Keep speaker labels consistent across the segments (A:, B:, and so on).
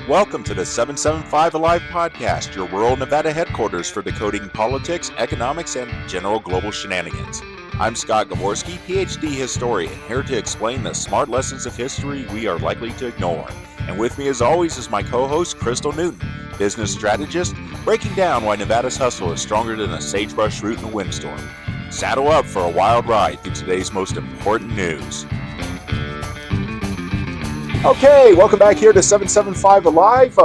A: Welcome to the 775 Alive podcast, your rural Nevada headquarters for decoding politics, economics, and general global shenanigans. I'm Scott Gaworski, PhD historian, here to explain the smart lessons of history we are likely to ignore. And with me as always is my co-host, Crystal Newton, business strategist, breaking down why Nevada's hustle is stronger than a sagebrush root in a windstorm. Saddle up for a wild ride through today's most important news. Okay, welcome back here to 775 Alive.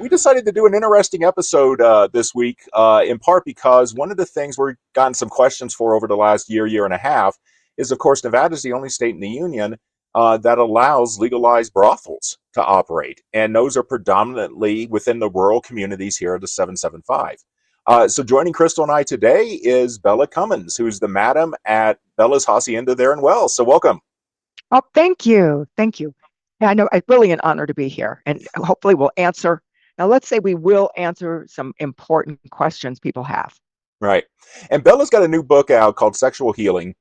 A: We decided to do an interesting episode this week, in part because one of the things we've gotten some questions for over the last year and a half is, of course, Nevada is the only state in the union that allows legalized brothels to operate. And those are predominantly within the rural communities here at the 775. So joining Crystal and I today is Bella Cummins, who's the madam at Bella's Hacienda there in Wells. So welcome.
B: Oh, thank you. Thank you. Yeah, I know it's really an honor to be here, and hopefully we'll answer. Now, let's say we will answer some important questions people have.
A: Right. And Bella's got a new book out called Sexual Healing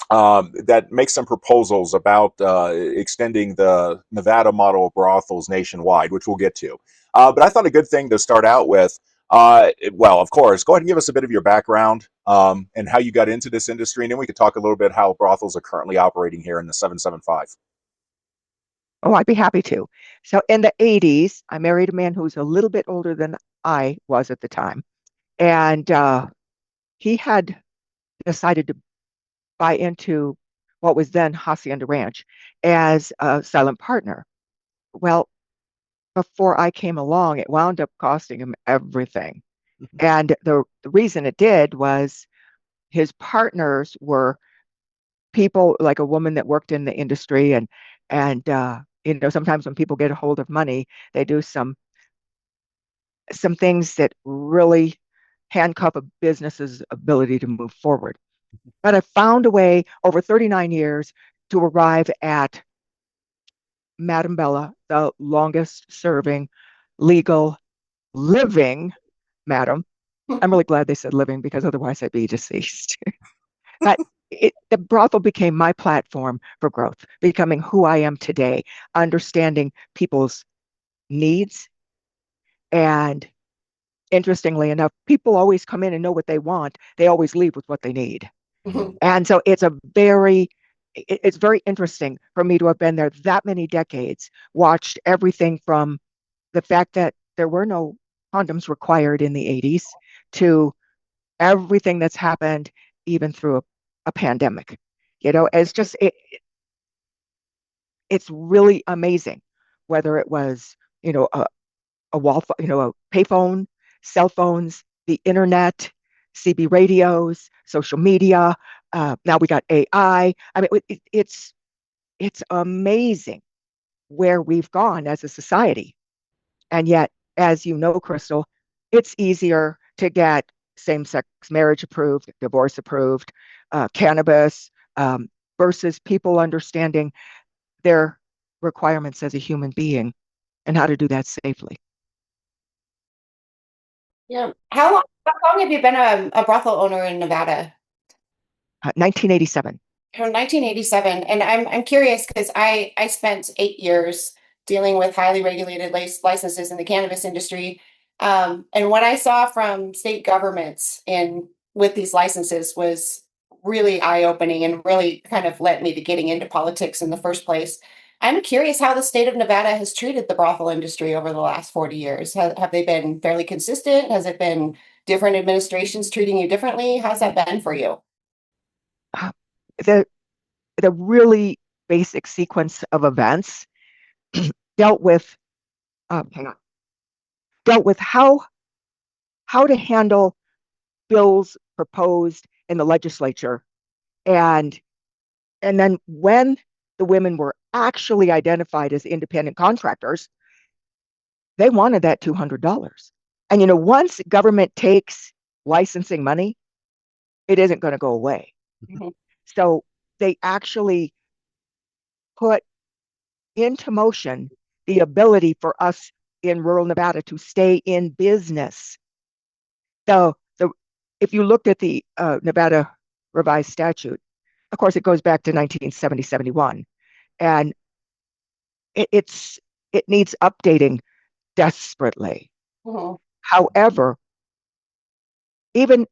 A: that makes some proposals about extending the Nevada model of brothels nationwide, which we'll get to. But I thought a good thing to start out with, well, of course, go ahead and give us a bit of your background and how you got into this industry, and then we could talk a little bit how brothels are currently operating here in the 775.
B: Oh, I'd be happy to. So in the 80s, I married a man who was a little bit older than I was at the time. And he had decided to buy into what was then Hacienda Ranch as a silent partner. Well, before I came along, it wound up costing him everything. And the reason it did was his partners were people like a woman that worked in the industry, and sometimes when people get a hold of money, they do some things that really handcuff a business's ability to move forward. But I found a way over 39 years to arrive at Madam Bella, the longest serving legal living madam. I'm really glad they said living because otherwise I'd be deceased. But the brothel became my platform for growth, becoming who I am today, understanding people's needs. And interestingly enough, people always come in and know what they want. They always leave with what they need. Mm-hmm. And so it's very interesting for me to have been there that many decades, watched everything from the fact that there were no condoms required in the 80s to everything that's happened, even through a pandemic. It's really amazing, whether it was, a wall, a payphone, cell phones, the internet, CB radios, social media. Now we got AI. I mean, it's amazing where we've gone as a society. And yet, as you know, Crystal, it's easier to get same-sex marriage approved, divorce approved, cannabis, versus people understanding their requirements as a human being and how to do that safely.
C: Yeah. How long have you been a brothel owner in Nevada?
B: 1987.
C: From 1987. And I'm curious because I spent 8 years dealing with highly regulated licenses in the cannabis industry. And what I saw from state governments with these licenses was really eye-opening and really kind of led me to getting into politics in the first place. I'm curious how the state of Nevada has treated the brothel industry over the last 40 years. Have they been fairly consistent? Has it been different administrations treating you differently? How's that been for you?
B: The really basic sequence of events dealt with how to handle bills proposed in the legislature, and then when the women were actually identified as independent contractors, they wanted that $200. And once government takes licensing money, it isn't going to go away. Mm-hmm. So they actually put into motion the ability for us in rural Nevada to stay in business. So if you looked at the Nevada revised statute, of course, it goes back to 1970-71. And it's it needs updating desperately.
C: Mhm.
B: However, even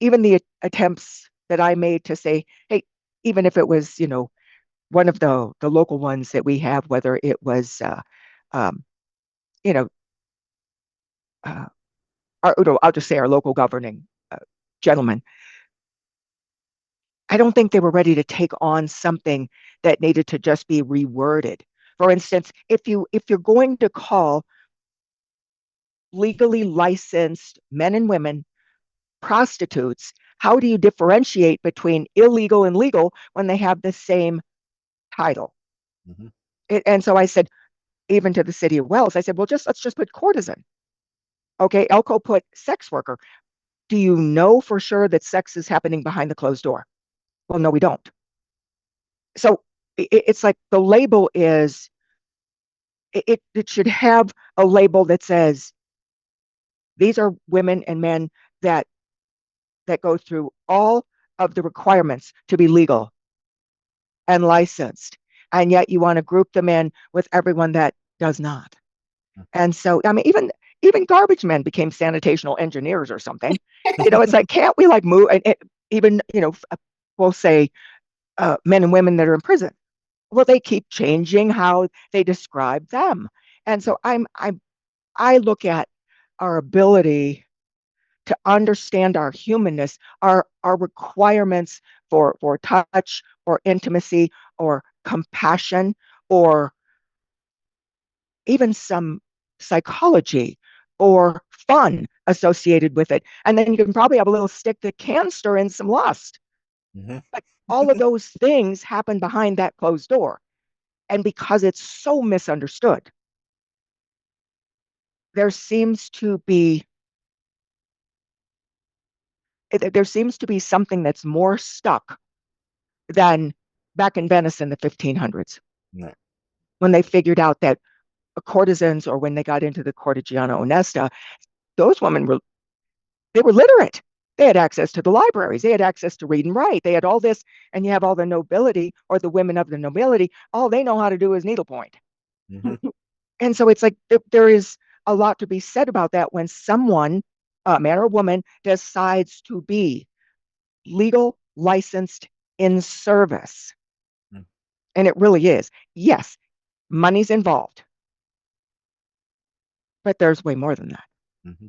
B: even the attempts that I made to say, hey, even if it was, one of the local ones that we have, whether it was, um, you know, uh, I'll just say our local governing gentleman, I don't think they were ready to take on something that needed to just be reworded. For instance, if you're going to call legally licensed men and women prostitutes, how do you differentiate between illegal and legal when they have the same title?
A: Hmm.
B: And so I said, even to the city of Wells, I said, well, let's just put courtesan. Okay, Elko put sex worker. Do you know for sure that sex is happening behind the closed door? Well, no, we don't. So it's like the label is, it should have a label that says these are women and men that go through all of the requirements to be legal and licensed, and yet you want to group them in with everyone that does not. And so, I mean, even garbage men became sanitational engineers or something. It's like, can't we like move? And even, we'll say men and women that are in prison. Well, they keep changing how they describe them. And so I look at our ability to understand our humanness, our requirements for touch or intimacy or compassion or even some psychology or fun associated with it. And then you can probably have a little stick that can stir in some lust.
A: Hmm.
B: But all of those things happen behind that closed door. And because it's so misunderstood, there seems to be something that's more stuck than back in Venice in the 1500s
A: Yeah.
B: when they figured out that courtesans, or when they got into the Cortegiana Onesta, those women were they were literate. They had access to the libraries. They had access to read and write. They had all this, and you have all the nobility or the women of the nobility. All they know how to do is needlepoint.
A: Hmm.
B: And so it's like there is a lot to be said about that when someone, a man or woman, decides to be legal, licensed, in service. And it really is. Yes, money's involved, but there's way more than that.
A: Hmm.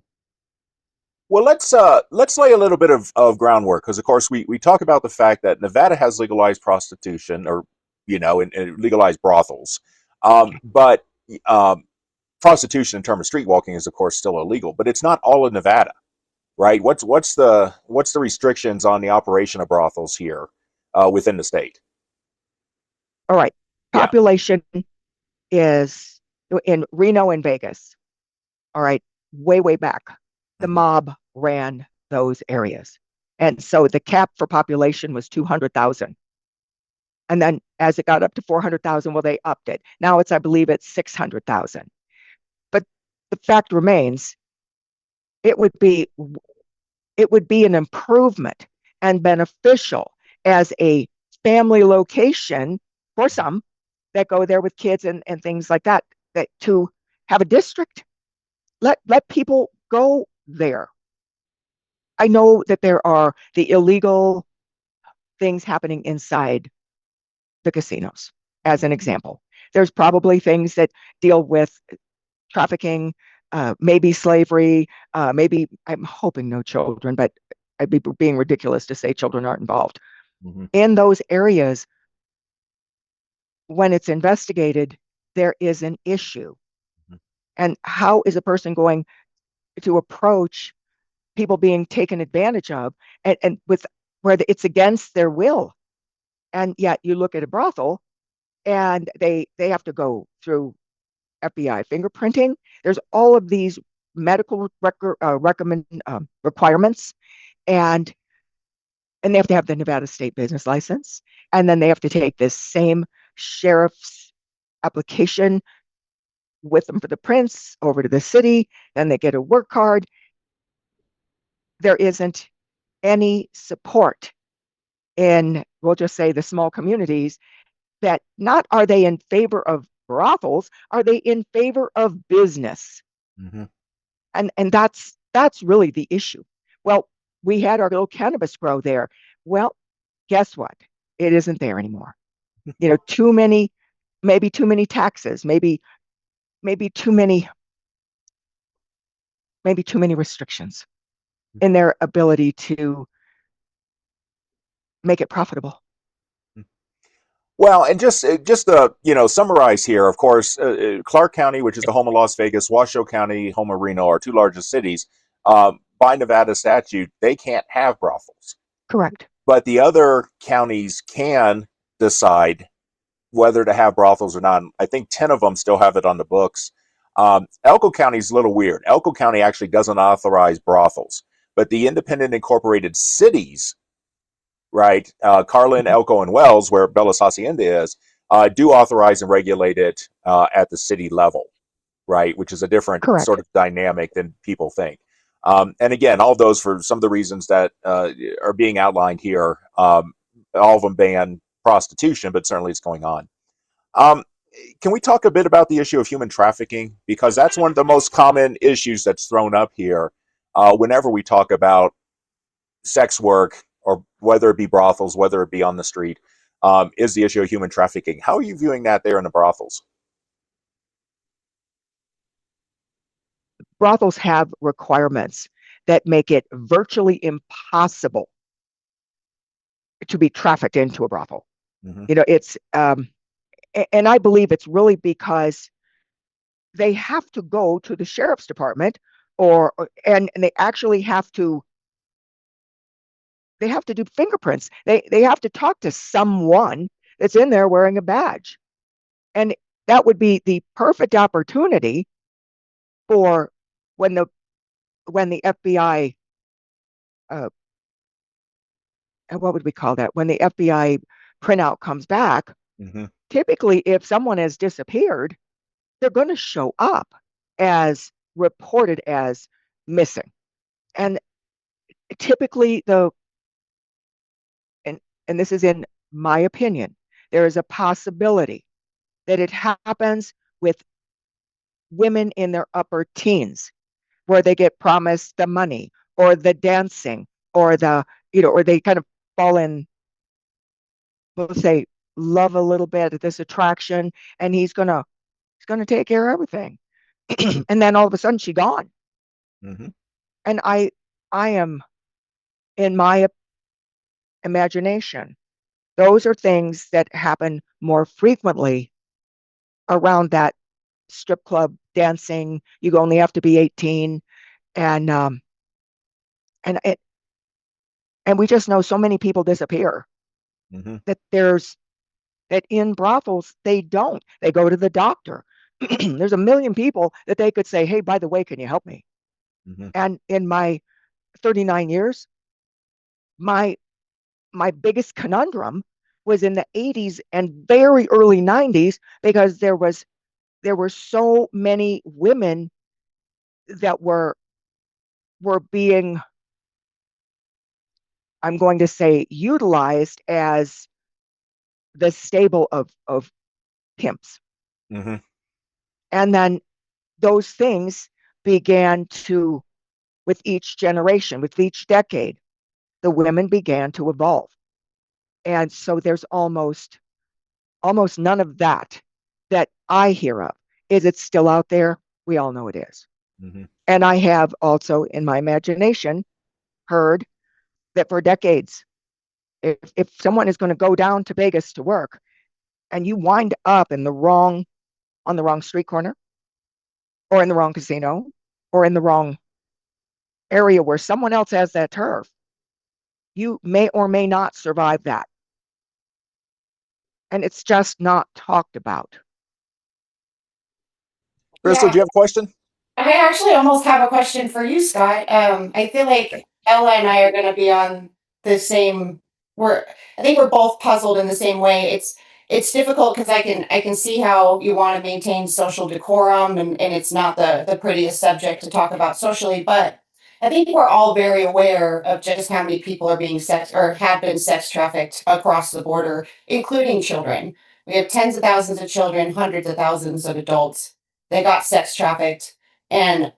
A: Well, let's lay a little bit of groundwork because, of course, we talk about the fact that Nevada has legalized prostitution, or and legalized brothels,
B: Okay.
A: but um, prostitution in terms of street walking is, of course, still illegal. But it's not all of Nevada, right? What's the restrictions on the operation of brothels here within the state?
B: All right.
A: Yeah.
B: Population is in Reno and Vegas. All right. Way, way back, the
A: Hmm.
B: mob ran those areas. And so the cap for population was 200,000. And then as it got up to 400,000, well, they upped it. Now I believe it's 600,000. But the fact remains, it would be an improvement and beneficial as a family location for some that go there with kids and things like that, that to have a district, let people go there. I know that there are the illegal things happening inside the casinos, as an example. There's probably things that deal with trafficking, maybe slavery, maybe, I'm hoping no children, but I'd be being ridiculous to say children aren't involved.
A: Hmm.
B: In those areas, when it's investigated, there is an issue. And how is a person going to approach people being taken advantage of, and with where it's against their will? And yet you look at a brothel and they have to go through FBI fingerprinting. There's all of these medical requirements, and they have to have the Nevada state business license, and then they have to take this same sheriff's application with them for the prints over to the city. Then they get a work card. There isn't any support in, we'll just say, the small communities, that not are they in favor of brothels? Are they in favor of business?
A: Mm-hmm.
B: And that's really the issue. Well, we had our little cannabis grow there. Well, guess what? It isn't there anymore. Too many, maybe too many taxes, maybe too many restrictions in their ability to make it profitable.
A: Well, and just to summarize here, of course, Clark County, which is the home of Las Vegas, Washoe County, home of Reno, our two largest cities. By Nevada statute, they can't have brothels,
B: Correct.
A: but the other counties can decide whether to have brothels or not. I think 10 of them still have it on the books. Elko County is a little weird. Elko County actually doesn't authorize brothels, but the independent incorporated cities, right? Carlin, Elko, and Wells, where Bella's Hacienda is, do authorize and regulate it at the city level, right? Which is a different sort
B: Correct.
A: of dynamic than people think. And again, all of those for some of the reasons that are being outlined here, all of them ban prostitution, but certainly it's going on. Um, can we talk a bit about the issue of human trafficking? Because that's one of the most common issues that's thrown up here whenever we talk about sex work, or whether it be brothels, whether it be on the street, is the issue of human trafficking. How are you viewing that there in the brothels?
B: Brothels have requirements that make it virtually impossible to be trafficked into a brothel.
A: Mm-hmm.
B: It's and I believe it's really because they have to go to the sheriff's department, and they actually have to do fingerprints. They have to talk to someone that's in there wearing a badge. And that would be the perfect opportunity for when the FBI, what would we call that? When the FBI printout comes back,
A: Mm-hmm.
B: typically if someone has disappeared, they're going to show up as reported as missing. And typically and this is in my opinion, there is a possibility that it happens with women in their upper teens where they get promised the money or the dancing or or they kind of fall in, let's say, love a little bit at this attraction, and he's gonna take care of everything. And then all of a sudden she's gone.
A: Mm-hmm.
B: And I am, in my imagination, those are things that happen more frequently around that strip club dancing. You only have to be 18, and and it and we just know so many people disappear
A: Mm-hmm.
B: that in brothels they don't. They go to the doctor. There's a million people that they could say, "Hey, by the way, can you help me?"
A: Mm-hmm.
B: And in my 39 years, my my biggest conundrum was in the 80s and very early 90s, because there were so many women that were being, I'm going to say, utilized as the stable of pimps.
A: Mm-hmm.
B: And then those things began to, with each generation, with each decade, the women began to evolve. And so there's almost none of that I hear of. Is it still out there? We all know it is.
A: Mm-hmm.
B: And I have also, in my imagination, heard that for decades, if someone is going to go down to Vegas to work and you wind up on the wrong street corner or in the wrong casino or in the wrong area where someone else has that turf, you may or may not survive that. And it's just not talked about.
A: Crystal,
C: Yeah,
A: do you have a question?
C: I actually almost have a question for you, Scott. I feel like Ella and I are going to be on the same. We're, I think we're both puzzled in the same way. It's difficult because I can see how you want to maintain social decorum, and it's not the prettiest subject to talk about socially, but I think we're all very aware of just how many people are being sex or have been sex trafficked across the border, including children. We have tens of thousands of children, hundreds of thousands of adults that got sex trafficked. And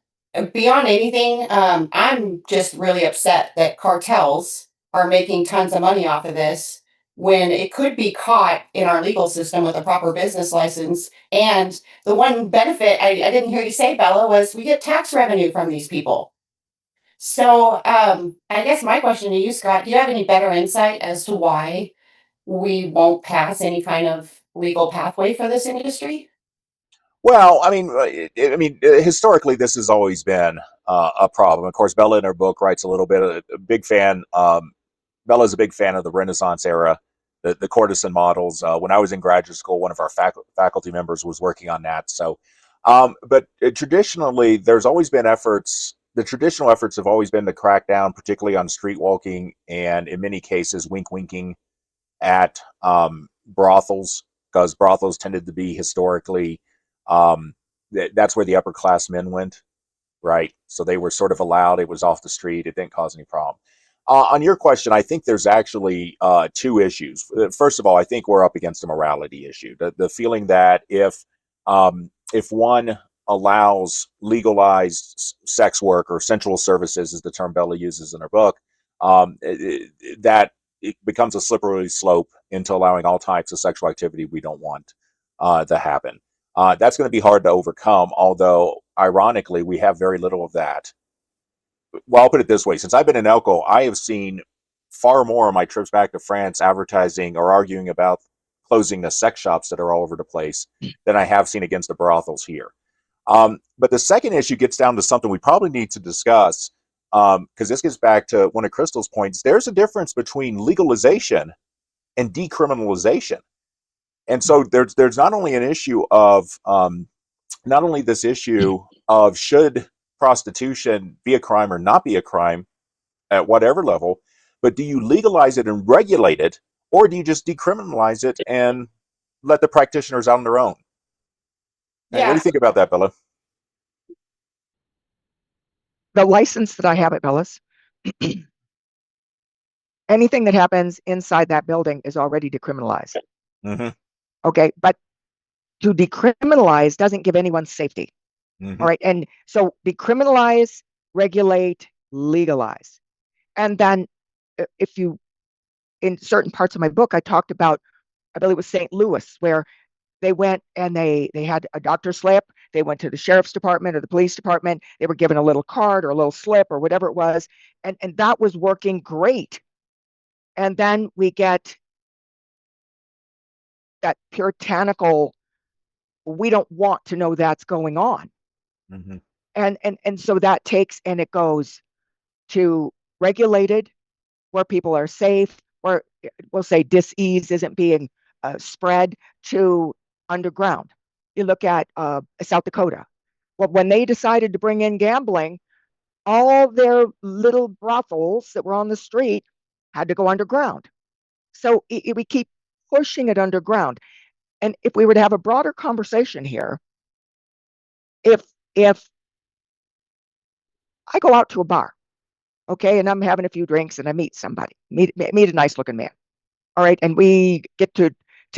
C: beyond anything, I'm just really upset that cartels are making tons of money off of this when it could be caught in our legal system with a proper business license. And the one benefit I didn't hear you say, Bella, was we get tax revenue from these people. So I guess my question to you, Scott, do you have any better insight as to why we won't pass any kind of legal pathway for this industry?
A: Well, historically, this has always been a problem. Of course, Bella in her book writes a little bit. A big fan. Bella's a big fan of the Renaissance era, the courtesan models. When I was in graduate school, one of our faculty members was working on that. So, but traditionally, there's always been efforts. The traditional efforts have always been to crack down, particularly on street walking, and in many cases, winking at brothels, because brothels tended to be historically that's where the upper class men went, right? So they were sort of allowed. It was off the street. It didn't cause any problem. On your question, I think there's actually two issues. First of all, I think we're up against a morality issue. The feeling that if one allows legalized sex work or sensual services, is the term Bella uses in her book, that it becomes a slippery slope into allowing all types of sexual activity we don't want to happen. That's going to be hard to overcome, although ironically, we have very little of that. Well, I'll put it this way. Since I've been in Elko, I have seen far more on my trips back to France advertising or arguing about closing the sex shops that are all over the place than I have seen against the brothels here. But the second issue gets down to something we probably need to discuss, because this gets back to one of Crystal's points. There's a difference between legalization and decriminalization. And so there's not only an issue of not only this issue of should prostitution be a crime or not be a crime at whatever level, but do you legalize it and regulate it, or do you just decriminalize it and let the practitioners out on their own? Hey, what do you
C: Yeah,
A: think about that, Bella?
B: The license that I have at Bella's, anything that happens inside that building is already decriminalized.
A: Mm-hmm.
B: Okay. But to decriminalize doesn't give anyone safety.
A: Mm-hmm.
B: All right. And so decriminalize, regulate, legalize. And then if you, in certain parts of my book, I talked about, I believe it was St. Louis, where they went and they had a doctor slip. They went to the sheriff's department or the police department. They were given a little card or a little slip or whatever it was. And that was working great. And then we get that puritanical, we don't want to know that's going on.
A: Mm-hmm.
B: And so that takes and it goes to regulated where people are safe, where we'll say disease isn't being spread, to underground. You look at South Dakota. Well, when they decided to bring in gambling, all their little brothels that were on the street had to go underground. So we keep pushing it underground. And if we were to have a broader conversation here, if I go out to a bar, okay, and I'm having a few drinks and I meet somebody, meet a nice looking man, all right, and we get to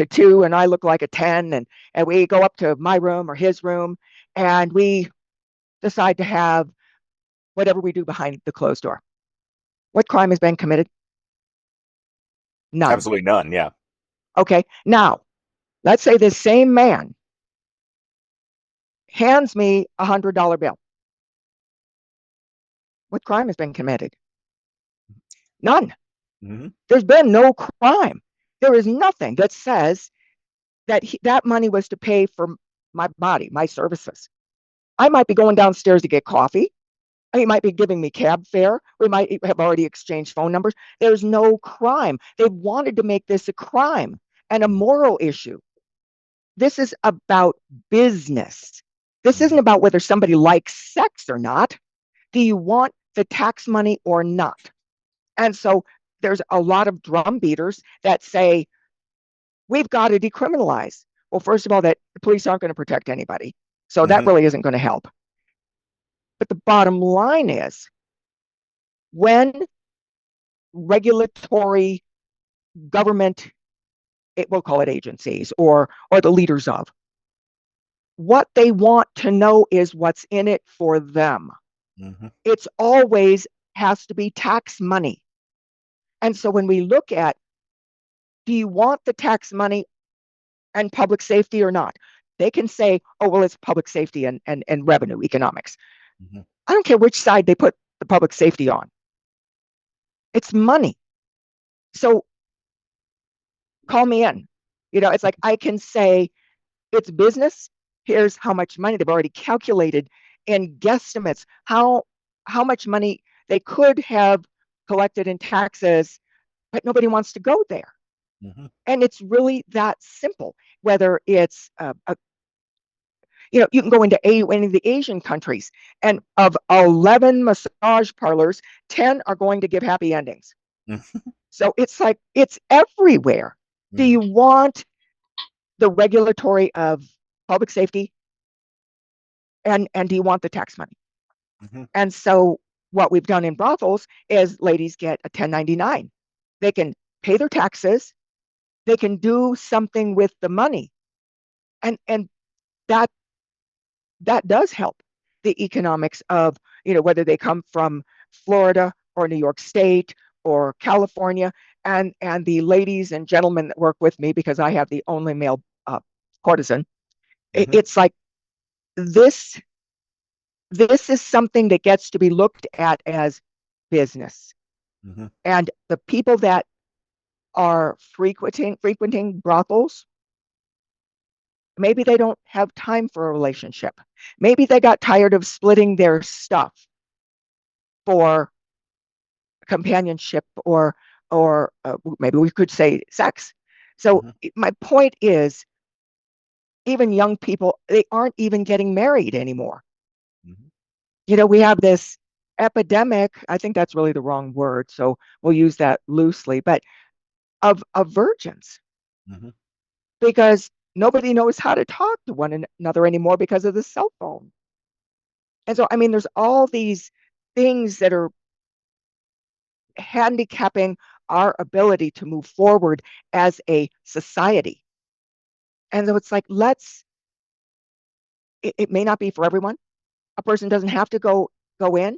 B: two, and I look like a 10, and we go up to my room or his room, and we decide to have whatever we do behind the closed door. What crime has been committed? None.
A: Absolutely none. Yeah.
B: Okay, now let's say this same man hands me $100 bill. What crime has been committed? None.
A: Mm-hmm.
B: There's been no crime. There is nothing that says that that money was to pay for my body, my services. I might be going downstairs to get coffee. He might be giving me cab fare. We might have already exchanged phone numbers. There's no crime. They wanted to make this a crime and a moral issue. This is about business. This isn't about whether somebody likes sex or not. Do you want the tax money or not? And so there's a lot of drum beaters that say, we've got to decriminalize. Well, first of all, that the police aren't going to protect anybody. So that
A: Mm-hmm.
B: really isn't going to help. But the bottom line is, when regulatory government we'll call it agencies or the leaders of. What they want to know is what's in it for them.
A: Mm-hmm.
B: It's always has to be tax money. And so when we look at, do you want the tax money and public safety or not? They can say, oh, well, it's public safety and revenue economics.
A: Mm-hmm.
B: I don't care which side they put the public safety on. It's money. So call me in. It's like I can say it's business. Here's how much money they've already calculated in guesstimates how much money they could have collected in taxes, but nobody wants to go there.
A: Mm-hmm.
B: And it's really that simple. Whether it's you can go into any of the Asian countries, and of 11 massage parlors, 10 are going to give happy endings. So it's like it's everywhere. Do you want the regulatory of public safety, and do you want the tax money?
A: Mm-hmm.
B: And so what we've done in brothels is ladies get a 1099. They can pay their taxes, they can do something with the money, and that that does help the economics of, whether they come from Florida or New York State or California. And the ladies and gentlemen that work with me, because I have the only male courtesan,
A: Mm-hmm.
B: it's like this this is something that gets to be looked at as business.
A: Mm-hmm.
B: And the people that are frequenting brothels, maybe they don't have time for a relationship. Maybe they got tired of splitting their stuff for companionship, or maybe we could say sex. So
A: Mm-hmm.
B: my point is, even young people, they aren't even getting married anymore.
A: Mm-hmm.
B: We have this epidemic, I think that's really the wrong word, so we'll use that loosely, but of virgins,
A: Mm-hmm.
B: because nobody knows how to talk to one another anymore because of the cell phone. And so, I mean, there's all these things that are handicapping our ability to move forward as a society. And so it's like, it may not be for everyone. A person doesn't have to go in,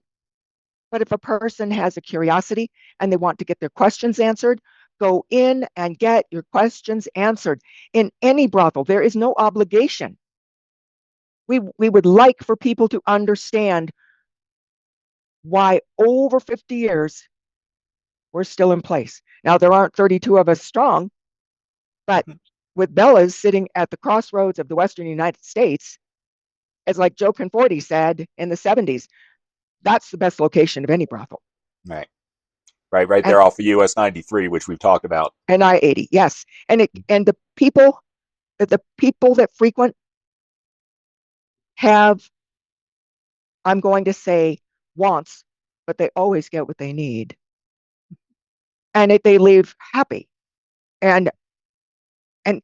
B: but if a person has a curiosity and they want to get their questions answered, go in and get your questions answered. In any brothel, there is no obligation. We would like for people to understand why over 50 years we're still in place. Now, there aren't 32 of us strong, but
A: Mm-hmm.
B: with Bella's sitting at the crossroads of the Western United States, as like Joe Conforti said in the 70s, that's the best location of any brothel.
A: Right. Right
B: And
A: there off of US 93, which we've talked about.
B: I-80, yes. And the people that frequent have, I'm going to say, wants, but they always get what they need. And they leave happy. And and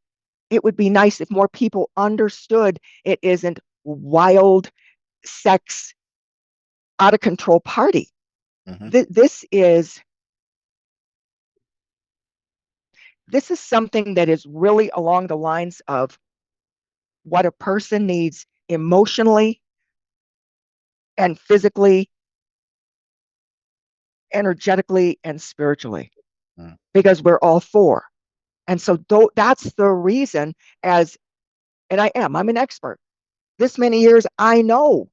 B: it would be nice if more people understood it isn't wild sex out of control party.
A: Mm-hmm.
B: This is something that is really along the lines of what a person needs emotionally and physically, energetically and spiritually,
A: Mm-hmm.
B: because we're all four. And so that's the reason, and I'm an expert. This many years, I know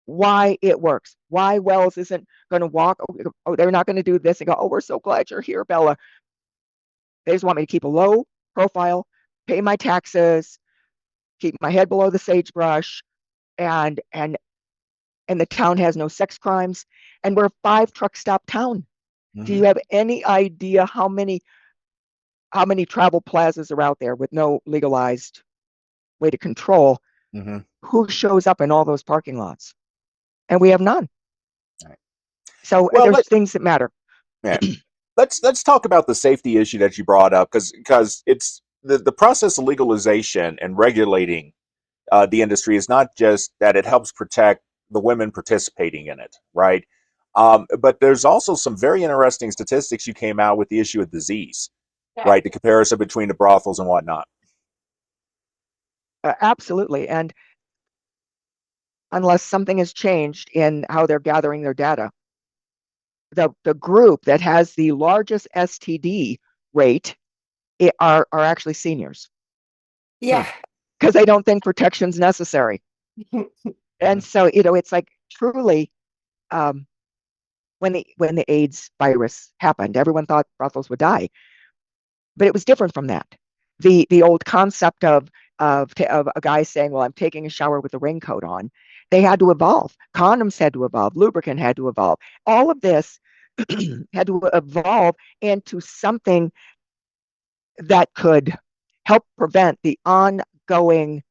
B: why it works, why Wells isn't going to walk. Oh, they're not going to do this and go, oh, we're so glad you're here, Bella. They just want me to keep a low profile, pay my taxes, keep my head below the sagebrush, and the town has no sex crimes, and we're a 5 truck stop town. Do
A: Mm-hmm.
B: you have any idea how many travel plazas are out there with no legalized way to control
A: Mm-hmm.
B: who shows up in all those parking lots? And we have none.
A: Right.
B: So
A: Well,
B: there's things that matter.
A: yeah. Let's talk about the safety issue that you brought up, because it's the process of legalization and regulating the industry is not just that it helps protect the women participating in it, right? But there's also some very interesting statistics you came out with the issue of disease.
C: Yeah.
A: right? The comparison between the brothels and whatnot.
B: Absolutely. And unless something has changed in how they're gathering their data, the group that has the largest STD rate are actually seniors
C: Yeah.
B: because they don't think protection's necessary.
A: Mhm.
B: And so, it's like truly, um, when the AIDS virus happened, everyone thought brothels would die, but it was different from that. The old concept of a guy saying, "Well, I'm taking a shower with a raincoat on," they had to evolve. Condoms had to evolve. Lubricant had to evolve. All of this had to evolve into something that could help prevent the ongoing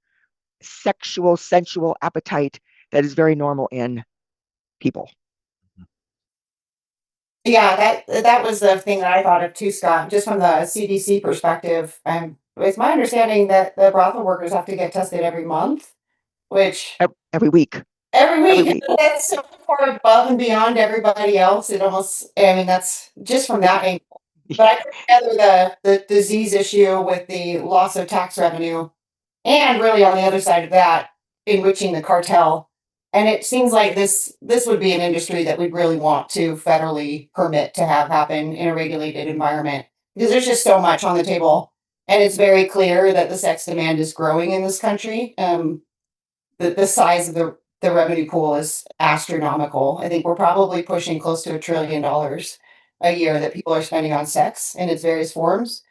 B: sexual, sensual appetite that is very normal in people.
C: Yeah, that was the thing that I thought of too, Scott, just from the CDC perspective. It's my understanding that the brothel workers have to get tested every month, which
B: Every week,
C: every
B: every
C: week,
B: week.
C: that's so far above and beyond everybody else. It almost, I mean, that's just from that angle. But I put together the disease issue with the loss of tax revenue, and really on the other side of that, enriching the cartel. And it seems like this would be an industry that we'd really want to federally permit to have happen in a regulated environment because there's just so much on the table, and it's very clear that the sex demand is growing in this country. The size of the revenue pool is astronomical. I think we're probably pushing close to $1 trillion a year that people are spending on sex in its various forms.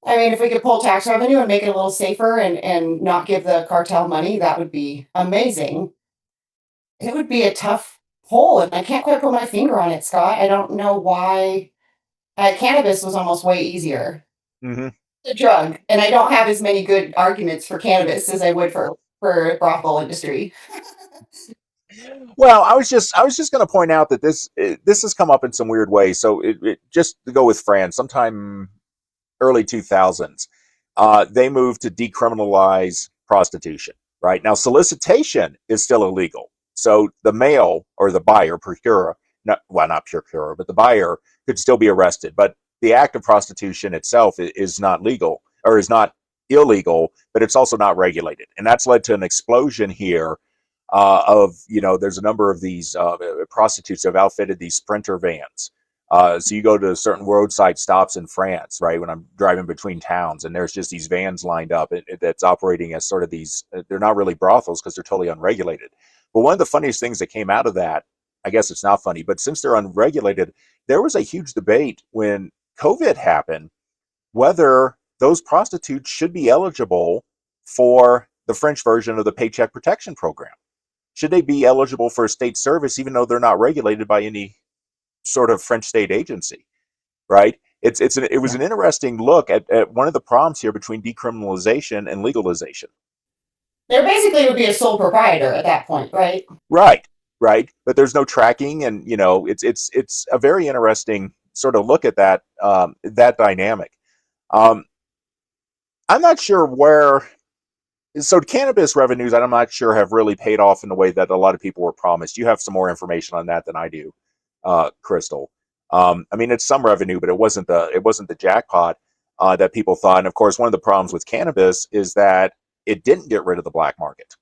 C: I mean, if we could pull tax revenue and make it a little safer and not give the cartel money, that would be amazing. It would be a tough pull, and I can't quite put my finger on it, Scott. I don't know why. Cannabis was almost way easier.
A: Hmm.
C: It's a drug, and I don't have as many good arguments for cannabis as I would for brothel industry.
A: Well, I was just going to point out that this has come up in some weird ways. So just to go with France, sometime early 2000s, they moved to decriminalize prostitution. Right now, solicitation is still illegal. So the male or the buyer, procurer, not procurer, but the buyer could still be arrested. But the act of prostitution itself is not legal or is not illegal, but it's also not regulated, and that's led to an explosion here of there's a number of these prostitutes have outfitted these sprinter vans. So you go to certain roadside stops in France, right? When I'm driving between towns, and there's just these vans lined up that's operating as sort of these. They're not really brothels because they're totally unregulated. But one of the funniest things that came out of that, I guess it's not funny, but since they're unregulated, there was a huge debate when COVID happened whether those prostitutes should be eligible for the French version of the Paycheck Protection Program. Should they be eligible for a state service even though they're not regulated by any sort of French state agency, right? It was
B: Yeah.
A: an interesting look at one of the problems here between decriminalization and legalization.
C: There basically would be a sole proprietor at that point, right?
A: Right, right. But there's no tracking, and it's a very interesting sort of look at that dynamic. Um, I'm not sure where. So cannabis revenues, I'm not sure have really paid off in the way that a lot of people were promised. You have some more information on that than I do, Crystal. I mean, it's some revenue, but it wasn't the jackpot that people thought. And of course, one of the problems with cannabis is that it didn't get rid of the black market.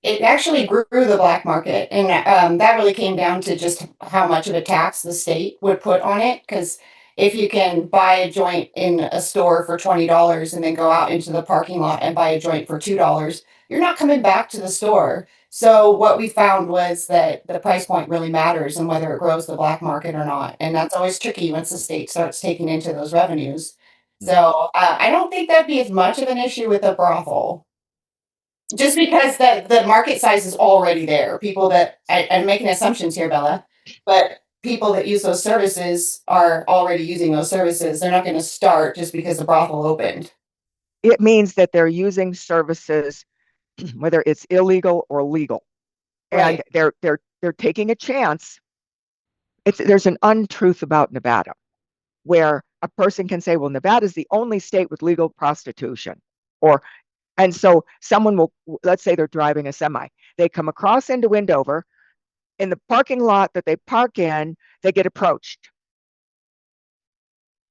C: It actually grew the black market, and that really came down to just how much of a tax the state would put on it. Because if you can buy a joint in a store for $20 and then go out into the parking lot and buy a joint for $2, you're not coming back to the store. So what we found was that the price point really matters and whether it grows the black market or not, and that's always tricky once the state starts taking into those revenues. So I don't think that'd be as much of an issue with a brothel. Just because the market size is already there. People that I'm making assumptions here, Bella, but people that use those services are already using those services. They're not going to start just because the brothel opened.
B: It means that they're using services, whether it's illegal or legal, and
C: Right.
B: they're taking a chance. There's an untruth about Nevada where a person can say, well, Nevada is the only state with legal prostitution. Or, and so someone will, let's say they're driving a semi. They come across into Windover. In the parking lot that they park in, they get approached.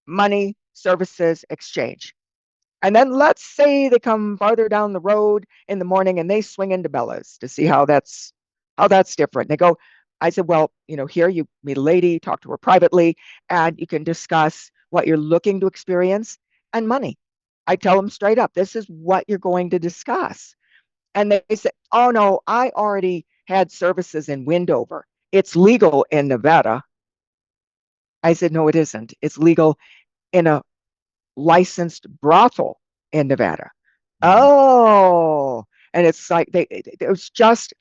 B: Money, services exchange. And then let's say they come farther down the road in the morning and they swing into Bella's to see how that's different. They go, I said, well, here you meet a lady, talk to her privately, and you can discuss what you're looking to experience and money. I tell them straight up, this is what you're going to discuss. And they said, oh no, I already had services in Windover. It's legal in Nevada. I said, no, it isn't. It's legal in a licensed brothel in Nevada.
A: Mm-hmm.
B: Oh, and it's like there's just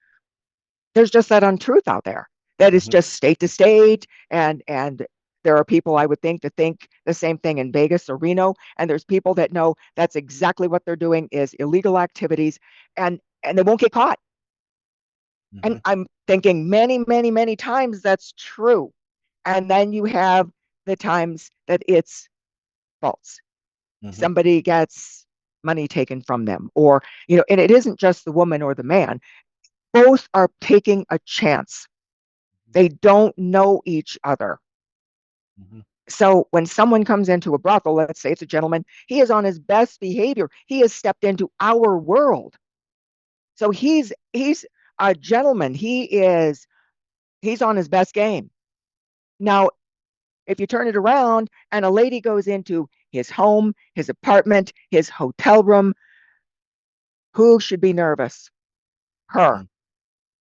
B: that untruth out there that is
A: Mm-hmm.
B: just state to state, and there are people I would think the same thing in Vegas or Reno, and there's people that know that's exactly what they're doing is illegal activities, and they won't get caught.
A: Mm-hmm.
B: And I'm thinking many, many, many times that's true. And then you have the times that it's false.
A: Mm-hmm.
B: Somebody gets money taken from them, or, and it isn't just the woman or the man. Both are taking a chance. They don't know each other.
A: Mm-hmm.
B: So when someone comes into a brothel, let's say it's a gentleman, he is on his best behavior. He has stepped into our world. So he's a gentleman. He's on his best game. Now, if you turn it around and a lady goes into his home, his apartment, his hotel room, who should be nervous? Her.
A: Mm-hmm.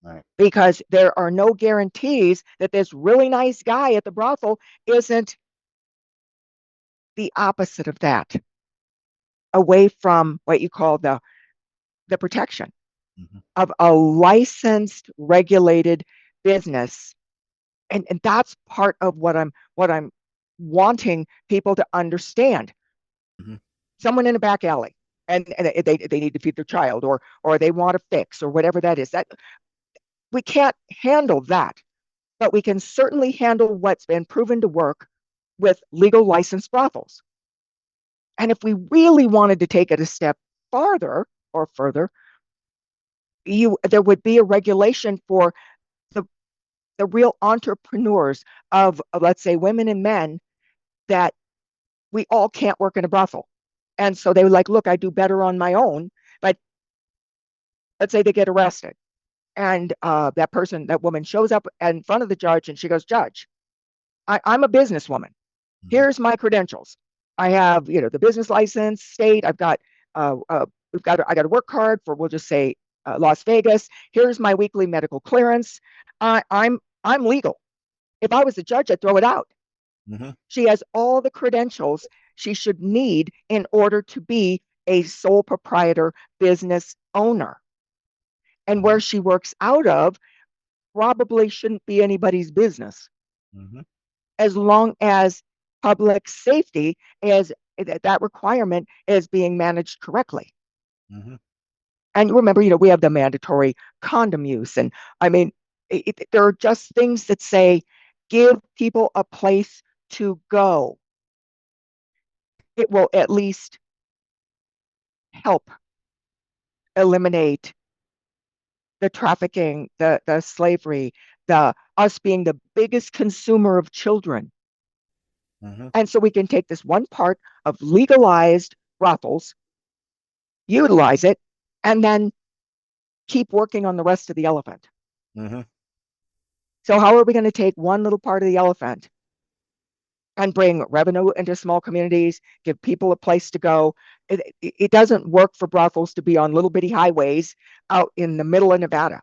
A: Right.
B: Because there are no guarantees that this really nice guy at the brothel isn't the opposite of that, away from what you call the protection
A: Mm-hmm.
B: of a licensed, regulated business. And that's part of what I'm wanting people to understand.
A: Mm-hmm.
B: Someone in a back alley, and they need to feed their child, or they want a fix, or whatever that is. That we can't handle that, but we can certainly handle what's been proven to work with legal licensed brothels. And if we really wanted to take it a step farther or further, there would be a regulation for the the real entrepreneurs of, let's say, women and men, that we all can't work in a brothel. And so they were like, look, I do better on my own. But let's say they get arrested, and that woman shows up in front of the judge, and she goes, Judge, I'm a businesswoman.
A: Mm-hmm.
B: Here's my credentials. I have, the business license, state. I've got, I got a work card for, we'll just say, Las Vegas. Here's my weekly medical clearance. I'm legal. If I was a judge, I'd throw it out.
A: Mm-hmm.
B: She has all the credentials she should need in order to be a sole proprietor business owner. And
A: Mm-hmm.
B: where she works out of probably shouldn't be anybody's business,
A: Mm-hmm.
B: as long as public safety is that requirement is being managed correctly.
A: Mm-hmm.
B: And remember, we have the mandatory condom use. And I mean, there are just things that say give people a place to go. It will at least help eliminate the trafficking, the slavery, the us being the biggest consumer of children.
A: Mm-hmm.
B: And so we can take this one part of legalized brothels, utilize it, and then keep working on the rest of the elephant.
A: Mm-hmm.
B: So how are we going to take one little part of the elephant and bring revenue into small communities, give people a place to go? It doesn't work for brothels to be on little bitty highways out in the middle of Nevada.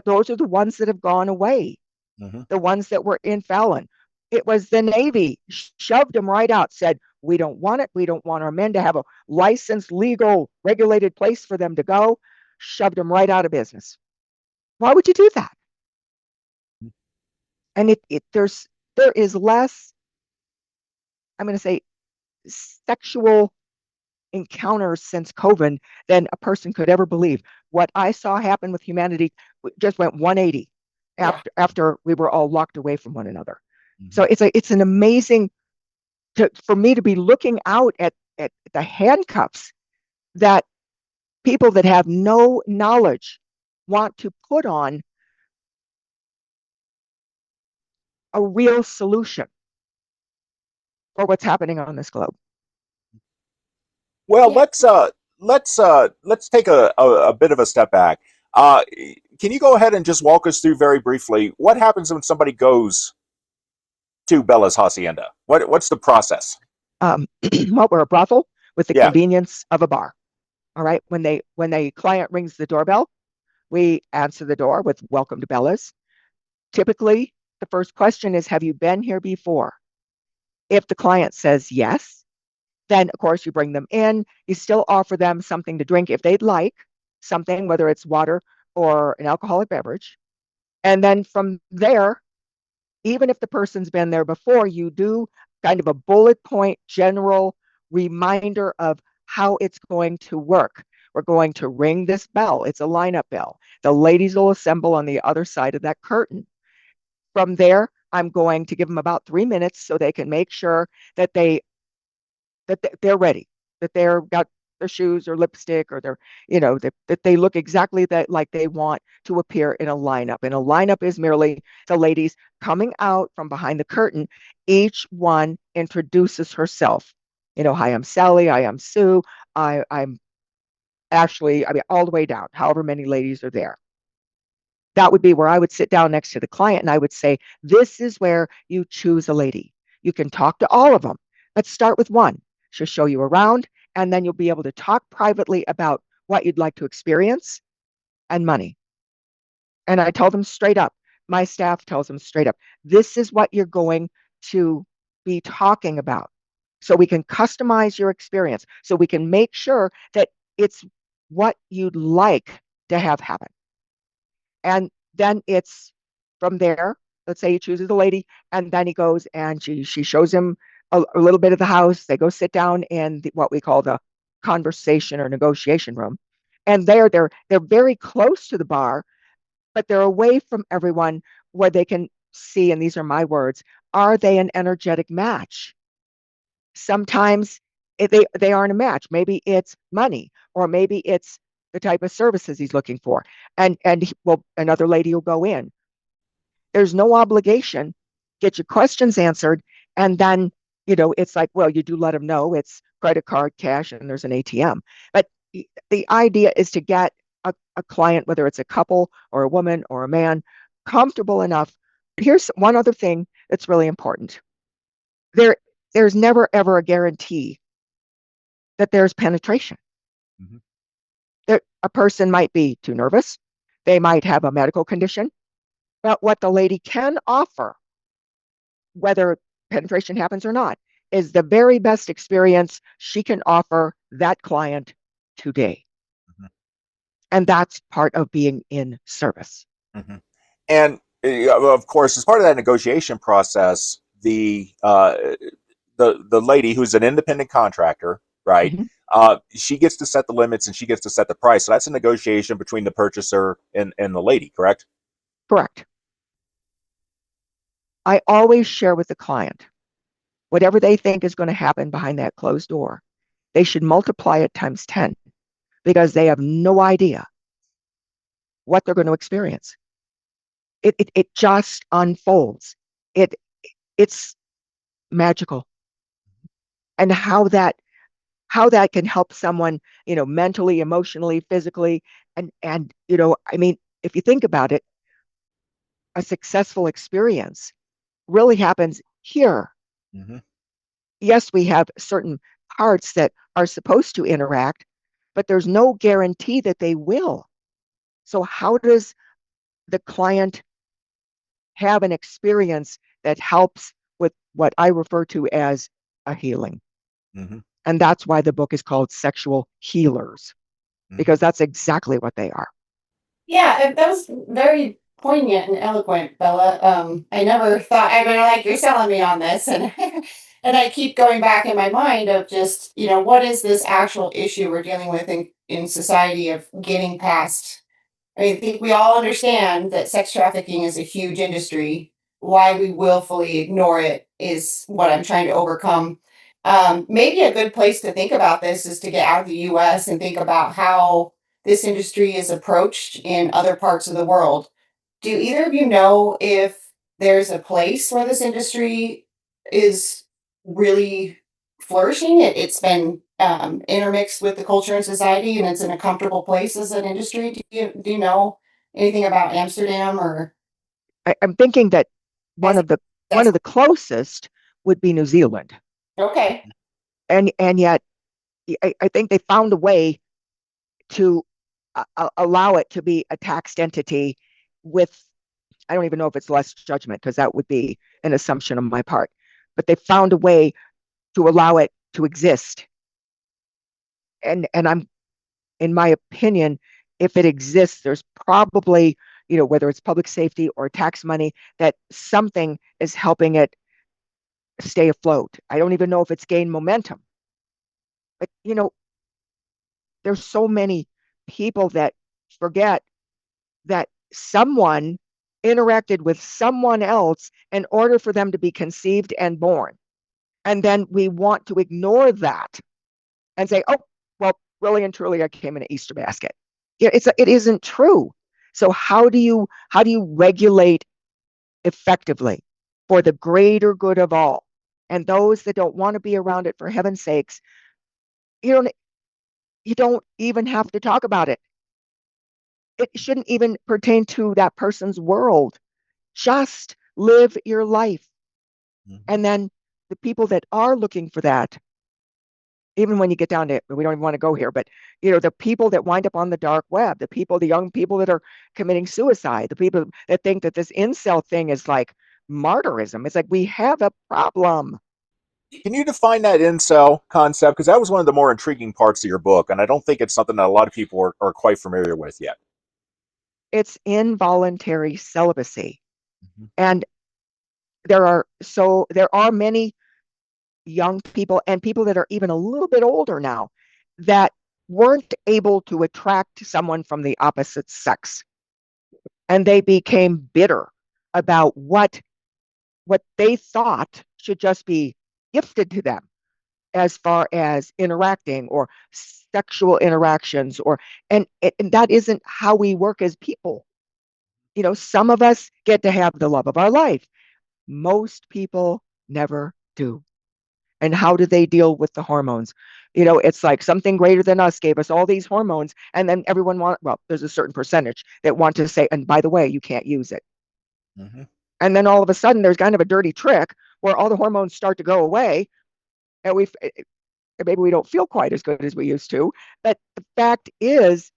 B: Those are the ones that have gone away,
A: Mm-hmm.
B: the ones that were in Fallon. It was the Navy shoved them right out, said, we don't want it. We don't want our men to have a licensed, legal, regulated place for them to go. Shoved them right out of business. Why would you do that? And there is less, I'm going to say, sexual encounters since COVID than a person could ever believe. What I saw happen with humanity just went 180
C: Yeah.
B: after we were all locked away from one another.
A: Mm-hmm.
B: So it's an amazing for me to be looking out at the handcuffs that people that have no knowledge want to put on a real solution for what's happening on this globe.
A: Well,
C: Yeah.
A: let's take a bit of a step back. Can you go ahead and just walk us through very briefly what happens when somebody goes to Bella's Hacienda? What's the process?
B: Well, we're a brothel with the
A: Yeah.
B: convenience of a bar. All right. When a client rings the doorbell, we answer the door with "Welcome to Bella's." Typically, the first question is, "Have you been here before?" If the client says yes, then of course you bring them in. You still offer them something to drink if they'd like something, whether it's water or an alcoholic beverage. And then from there, even if the person's been there before, you do kind of a bullet point general reminder of how it's going to work. We're going to ring this bell. It's a lineup bell. The ladies will assemble on the other side of that curtain. From there, I'm going to give them about 3 minutes so they can make sure that they're ready, that they're got their shoes or lipstick or that they look exactly that like they want to appear in a lineup. And a lineup is merely the ladies coming out from behind the curtain. Each one introduces herself. Hi, I'm Sally. I am Sue. I'm Ashley. I mean, all the way down, however many ladies are there. That would be where I would sit down next to the client and I would say, "This is where you choose a lady. You can talk to all of them. Let's start with one. She'll show you around, and then you'll be able to talk privately about what you'd like to experience and money." And I tell them straight up, my staff tells them straight up, "This is what you're going to be talking about. So we can customize your experience, so we can make sure that it's what you'd like to have happen." And then it's from there. Let's say he chooses a lady, and then he goes and she shows him a little bit of the house. They go sit down in what we call the conversation or negotiation room, and they're very close to the bar, but they're away from everyone where they can see. And these are my words: are they an energetic match? Sometimes they aren't a match. Maybe it's money, or maybe it's the type of services he's looking for. Well, another lady will go in. There's no obligation. Get your questions answered, and then it's like, well, you do let them know it's credit card, cash, and there's an ATM. But the idea is to get a client, whether it's a couple or a woman or a man, comfortable enough. Here's one other thing that's really important. There, there's never ever a guarantee that there's penetration.
A: Mm-hmm.
B: A person might be too nervous. They might have a medical condition. But what the lady can offer, whether penetration happens or not, is the very best experience she can offer that client today.
A: Mm-hmm.
B: And that's part of being in service.
A: Mm-hmm. And of course, as part of that negotiation process, the lady who's an independent contractor, right?
B: Mhm.
A: She gets to set the limits and she gets to set the price. So that's a negotiation between the purchaser and the lady, correct?
B: Correct. I always share with the client whatever they think is going to happen behind that closed door. They should multiply it times 10 because they have no idea what they're going to experience. It just unfolds. It it's magical. And how that can help someone, mentally, emotionally, physically, and I mean, if you think about it, a successful experience really happens here.
A: Mm-hmm.
B: Yes, we have certain parts that are supposed to interact, but there's no guarantee that they will. So how does the client have an experience that helps with what I refer to as a healing?
A: Mm-hmm.
B: And that's why the book is called Sexual Healers,
A: Mm-hmm.
B: because that's exactly what they are.
C: Yeah, that was very poignant and eloquent, Bella. I never thought, I mean, like you're selling me on this, and and I keep going back in my mind of just, what is this actual issue we're dealing with in society of getting past. I mean, I think we all understand that sex trafficking is a huge industry. Why we willfully ignore it is what I'm trying to overcome. Maybe a good place to think about this is to get out of the US and think about how this industry is approached in other parts of the world. Do either of you know if there's a place where this industry is really flourishing. It's been intermixed with the culture and society, and it's in a comfortable place as an industry. Do you know anything about Amsterdam or
B: I'm thinking that one
C: has
B: of the one
C: that's
B: of the closest would be New Zealand,
C: okay?
B: and yet I think they found a way to allow it to be a taxed entity with, I don't even know if it's less judgment because that would be an assumption on my part, but they found a way to allow it to exist. And I'm, in my opinion, if it exists, there's probably, whether it's public safety or tax money, that something is helping it stay afloat. I don't even know if it's gained momentum, but there's so many people that forget that someone interacted with someone else in order for them to be conceived and born. And then we want to ignore that and say, oh, well, really and truly, I came in an Easter basket. It isn't true. So how do you regulate effectively for the greater good of all? And those that don't want to be around it, for heaven's sakes, you don't you don't even have to talk about it. It shouldn't even pertain to that person's world. Just live your life.
A: Mhm.
B: And then the people that are looking for that, even when you get down to it, we don't even want to go here, but the people that wind up on the dark web, the young people that are committing suicide, the people that think that this incel thing is like martyrism. It's like we have a problem.
A: Can you define that incel concept? Because that was one of the more intriguing parts of your book, and I don't think it's something that a lot of people are quite familiar with yet.
B: It's involuntary celibacy.
A: Mhm.
B: And there are many young people and people that are even a little bit older now that weren't able to attract someone from the opposite sex, and they became bitter about what they thought should just be gifted to them as far as interacting or sexual interactions, and that isn't how we work as people. Some of us get to have the love of our life. Most people never do. And how do they deal with the hormones? It's like something greater than us gave us all these hormones, and then there's a certain percentage that want to say, and by the way, you can't use it.
A: Mhm.
B: And then all of a sudden there's kind of a dirty trick where all the hormones start to go away, and maybe we don't feel quite as good as we used to. But the fact is,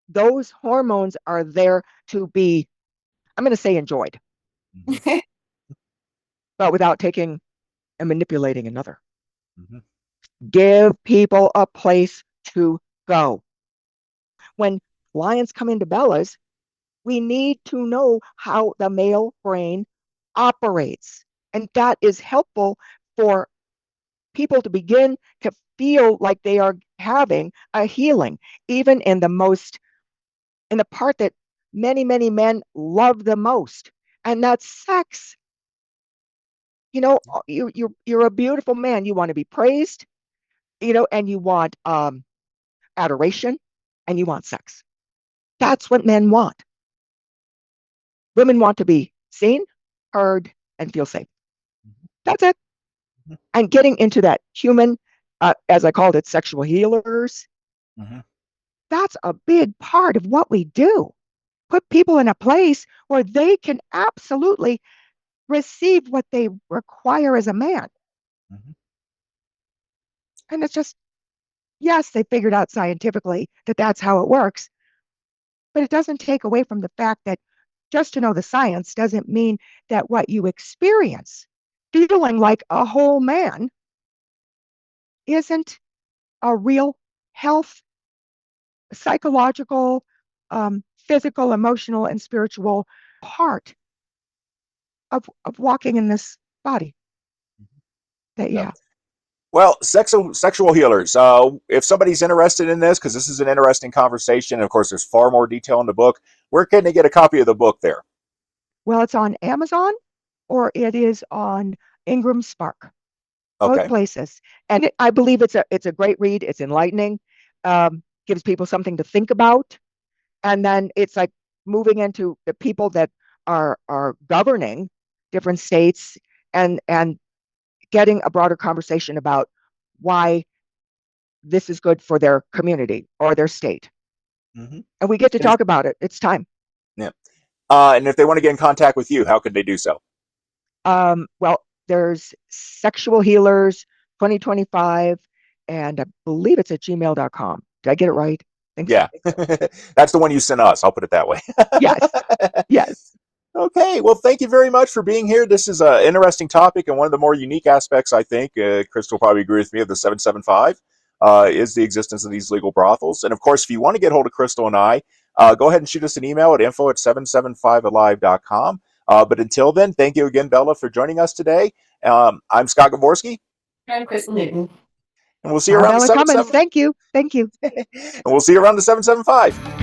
B: those hormones are there to be, I'm going to say, enjoyed,
A: Mhm.
B: but without taking and manipulating another.
A: Mhm.
B: Give people a place to go. When clients come into Bella's, we need to know how the male brain operates. And that is helpful for people to begin to feel like they are having a healing, even in the part that many, many men love the most, and that's sex. You're a beautiful man. You want to be praised, and you want adoration, and you want sex. That's what men want. Women want to be seen, heard, and feel safe. That's it.
A: Mhm.
B: And getting into that human, as I called it, sexual healers,
A: Mhm.
B: that's a big part of what we do. Put people in a place where they can absolutely receive what they require as a man.
A: Mhm.
B: And it's just, yes, they figured out scientifically that that's how it works, but it doesn't take away from the fact that just to know the science doesn't mean that what you experience feeling like a whole man isn't a real health, psychological, physical, emotional, and spiritual part of walking in this body that you
A: Yeah.
B: have.
A: Well, sexual healers. If somebody's interested in this, because this is an interesting conversation, and of course, there's far more detail in the book. Where can they get a copy of the book? There.
B: Well, it's on Amazon or it is on Ingram Spark, both
A: Okay.
B: places. And I believe it's a great read. It's enlightening, gives people something to think about, and then it's like moving into the people that are governing different states and getting a broader conversation about why this is good for their community or their state.
A: Mm-hmm.
B: And we get to talk about it. It's time.
A: Yeah. And if they want to get in contact with you, how could they do so?
B: Well, there's Sexual Healers 2025, and I believe it's at gmail.com. Did I get it right?
A: Yeah. So. That's the one you sent us. I'll put it that way.
B: Yes. Yes.
A: Okay, well, thank you very much for being here. This is an interesting topic, and one of the more unique aspects, I think, Crystal will probably agree with me, of the 775 is the existence of these legal brothels. And of course, if you want to get hold of Crystal and I, go ahead and shoot us an email at info@775alive.com. But until then, thank you again, Bella, for joining us today. I'm Scott Gavorski.
C: I'm Crystal Newton.
A: And we'll see you around
B: Bella
A: the
B: Cummins.
A: 775.
B: Thank you. Thank you.
A: And we'll see you around the 775.